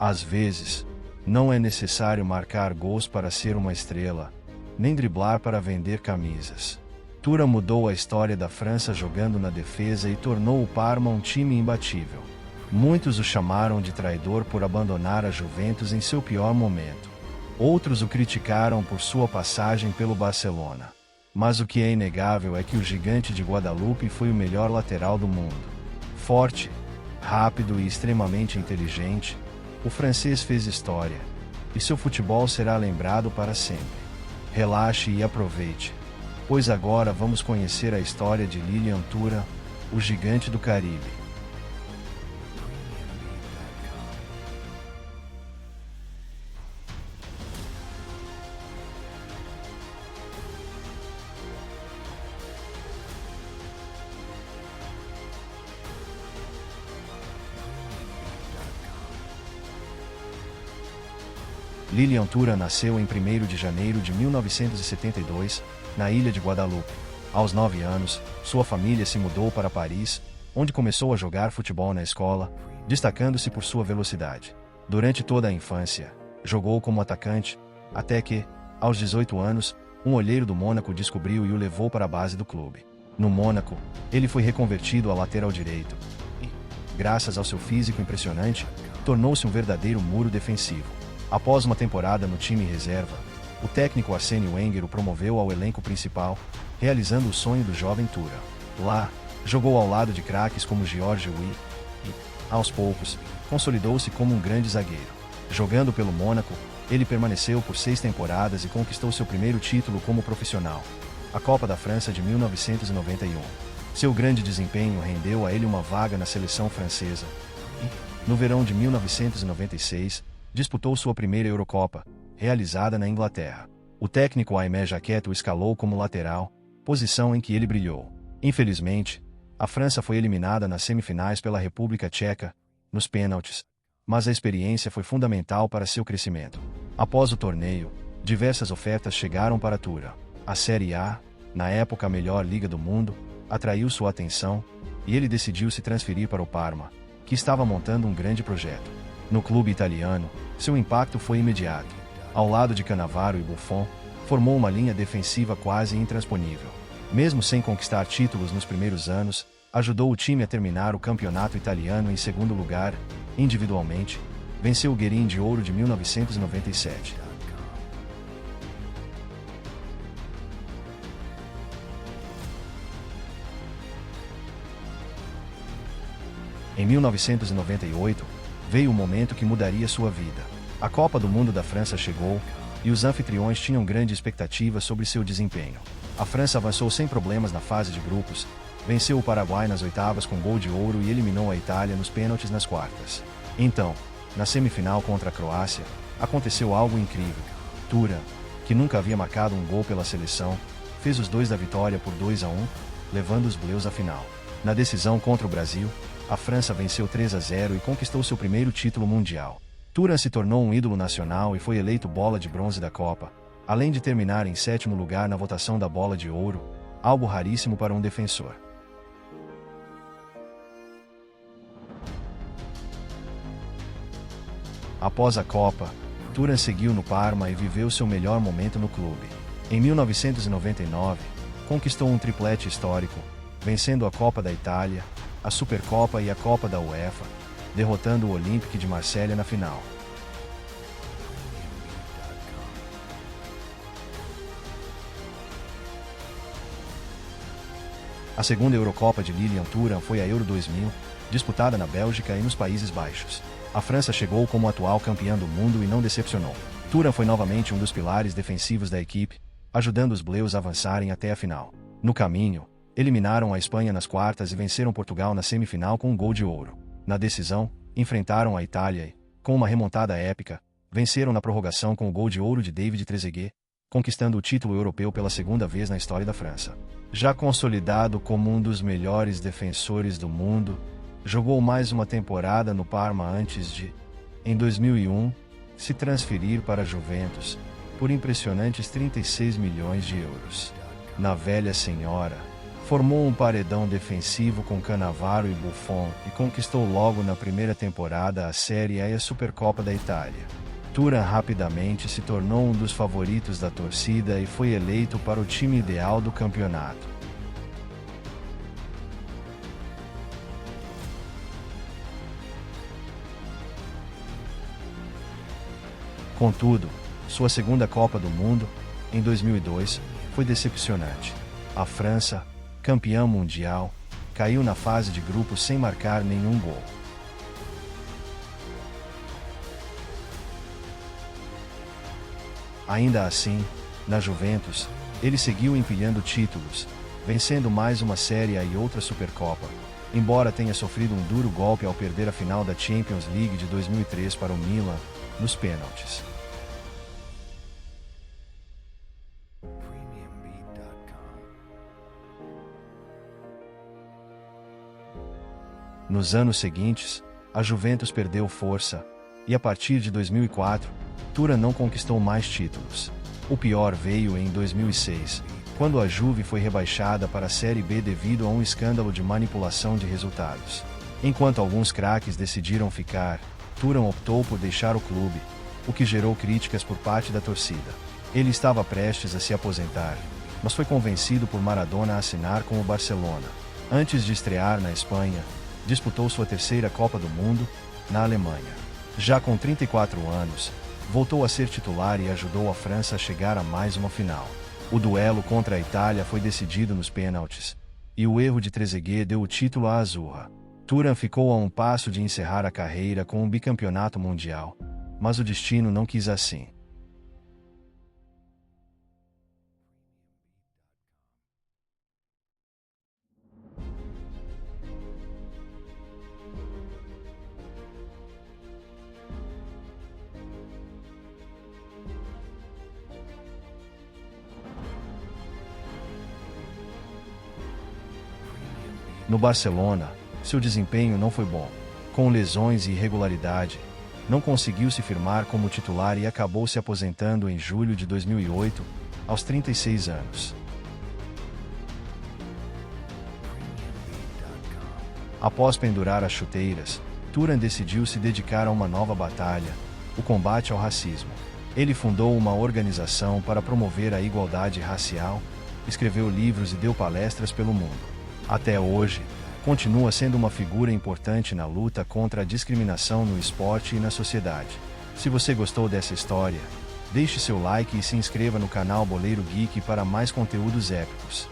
Às vezes, não é necessário marcar gols para ser uma estrela, nem driblar para vender camisas. Thuram mudou a história da França jogando na defesa e tornou o Parma um time imbatível. Muitos o chamaram de traidor por abandonar a Juventus em seu pior momento. Outros o criticaram por sua passagem pelo Barcelona. Mas o que é inegável é que o gigante de Guadalupe foi o melhor lateral do mundo. Forte, rápido e extremamente inteligente, o francês fez história, e seu futebol será lembrado para sempre. Relaxe e aproveite, pois agora vamos conhecer a história de Lilian Thuram, o gigante do Caribe. Lilian Thuram nasceu em 1º de janeiro de 1972, na ilha de Guadalupe. Aos 9 anos, sua família se mudou para Paris, onde começou a jogar futebol na escola, destacando-se por sua velocidade. Durante toda a infância, jogou como atacante, até que, aos 18 anos, um olheiro do Mônaco descobriu e o levou para a base do clube. No Mônaco, ele foi reconvertido a lateral direito e, graças ao seu físico impressionante, tornou-se um verdadeiro muro defensivo. Após uma temporada no time reserva, o técnico Arsène Wenger o promoveu ao elenco principal, realizando o sonho do jovem Thuram. Lá, jogou ao lado de craques como Georges Weah e, aos poucos, consolidou-se como um grande zagueiro. Jogando pelo Mônaco, ele permaneceu por 6 temporadas e conquistou seu primeiro título como profissional, a Copa da França de 1991. Seu grande desempenho rendeu a ele uma vaga na seleção francesa e, no verão de 1996, disputou sua primeira Eurocopa, realizada na Inglaterra. O técnico Aimé Jacquet o escalou como lateral, posição em que ele brilhou. Infelizmente, a França foi eliminada nas semifinais pela República Tcheca, nos pênaltis, mas a experiência foi fundamental para seu crescimento. Após o torneio, diversas ofertas chegaram para Thuram. A Série A, na época a melhor liga do mundo, atraiu sua atenção, e ele decidiu se transferir para o Parma, que estava montando um grande projeto. No clube italiano, seu impacto foi imediato. Ao lado de Cannavaro e Buffon, formou uma linha defensiva quase intransponível. Mesmo sem conquistar títulos nos primeiros anos, ajudou o time a terminar o campeonato italiano em segundo lugar. Individualmente, venceu o Guerin de Ouro de 1997. Em 1998, veio o momento que mudaria sua vida. A Copa do Mundo da França chegou, e os anfitriões tinham grande expectativa sobre seu desempenho. A França avançou sem problemas na fase de grupos, venceu o Paraguai nas oitavas com gol de ouro e eliminou a Itália nos pênaltis nas quartas. Então, na semifinal contra a Croácia, aconteceu algo incrível. Thuram, que nunca havia marcado um gol pela seleção, fez os dois da vitória por 2-1, levando os bleus à final. Na decisão contra o Brasil, a França venceu 3-0 e conquistou seu primeiro título mundial. Thuram se tornou um ídolo nacional e foi eleito bola de bronze da Copa, além de terminar em 7º lugar na votação da bola de ouro, algo raríssimo para um defensor. Após a Copa, Thuram seguiu no Parma e viveu seu melhor momento no clube. Em 1999, conquistou um triplete histórico, vencendo a Copa da Itália, a Supercopa e a Copa da UEFA, derrotando o Olympique de Marselha na final. A segunda Eurocopa de Lilian Thuram foi a Euro 2000, disputada na Bélgica e nos Países Baixos. A França chegou como atual campeã do mundo e não decepcionou. Thuram foi novamente um dos pilares defensivos da equipe, ajudando os bleus a avançarem até a final. No caminho, eliminaram a Espanha nas quartas e venceram Portugal na semifinal com um gol de ouro. Na decisão, enfrentaram a Itália e, com uma remontada épica, venceram na prorrogação com o gol de ouro de David Trezeguet, conquistando o título europeu pela segunda vez na história da França. Já consolidado como um dos melhores defensores do mundo, jogou mais uma temporada no Parma antes de, em 2001, se transferir para a Juventus, por impressionantes 36 milhões de euros. Na velha senhora, Formou um paredão defensivo com Cannavaro e Buffon e conquistou logo na primeira temporada a Série A e a Supercopa da Itália. Thuram rapidamente se tornou um dos favoritos da torcida e foi eleito para o time ideal do campeonato. Contudo, sua segunda Copa do Mundo, em 2002, foi decepcionante. A França, campeã mundial, caiu na fase de grupos sem marcar nenhum gol. Ainda assim, na Juventus, ele seguiu empilhando títulos, vencendo mais uma Série A e outra Supercopa, embora tenha sofrido um duro golpe ao perder a final da Champions League de 2003 para o Milan, nos pênaltis. Nos anos seguintes, a Juventus perdeu força, e a partir de 2004, Thuram não conquistou mais títulos. O pior veio em 2006, quando a Juve foi rebaixada para a Série B devido a um escândalo de manipulação de resultados. Enquanto alguns craques decidiram ficar, Thuram optou por deixar o clube, o que gerou críticas por parte da torcida. Ele estava prestes a se aposentar, mas foi convencido por Maradona a assinar com o Barcelona. Antes de estrear na Espanha, disputou sua terceira Copa do Mundo, na Alemanha. Já com 34 anos, voltou a ser titular e ajudou a França a chegar a mais uma final. O duelo contra a Itália foi decidido nos pênaltis, e o erro de Trezeguet deu o título à Azurra. Thuram ficou a um passo de encerrar a carreira com um bicampeonato mundial, mas o destino não quis assim. No Barcelona, seu desempenho não foi bom. Com lesões e irregularidade, não conseguiu se firmar como titular e acabou se aposentando em julho de 2008, aos 36 anos. Após pendurar as chuteiras, Thuram decidiu se dedicar a uma nova batalha, o combate ao racismo. Ele fundou uma organização para promover a igualdade racial, escreveu livros e deu palestras pelo mundo. Até hoje, continua sendo uma figura importante na luta contra a discriminação no esporte e na sociedade. Se você gostou dessa história, deixe seu like e se inscreva no canal Boleiro Geek para mais conteúdos épicos.